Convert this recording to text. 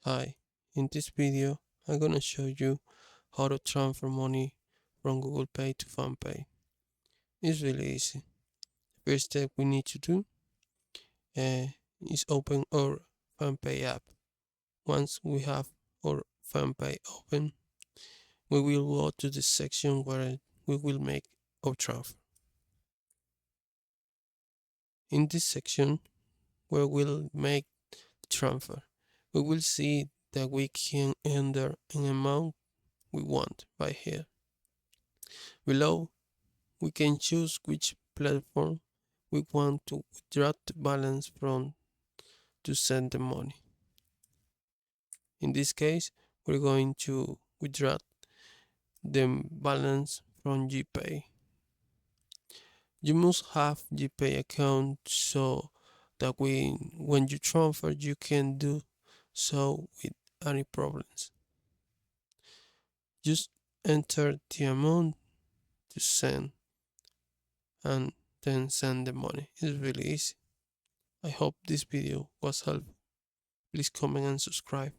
Hi, in this video, I'm gonna show you how to transfer money from Google Pay to Fampay. It's really easy. First step we need to do is open our Fampay app. Once we have our Fampay open, we will go to the section where we will make our transfer. In this section where we'll make the transfer, we will see that we can enter an amount we want right here. Below, we can choose which platform we want to withdraw the balance from to send the money. In this case, we're going to withdraw the balance from GPay. You must have GPay account so that when you transfer, you can do so with any problems. Just enter the amount to send and then send the money. It's really easy. I hope this video was helpful. Please comment and subscribe.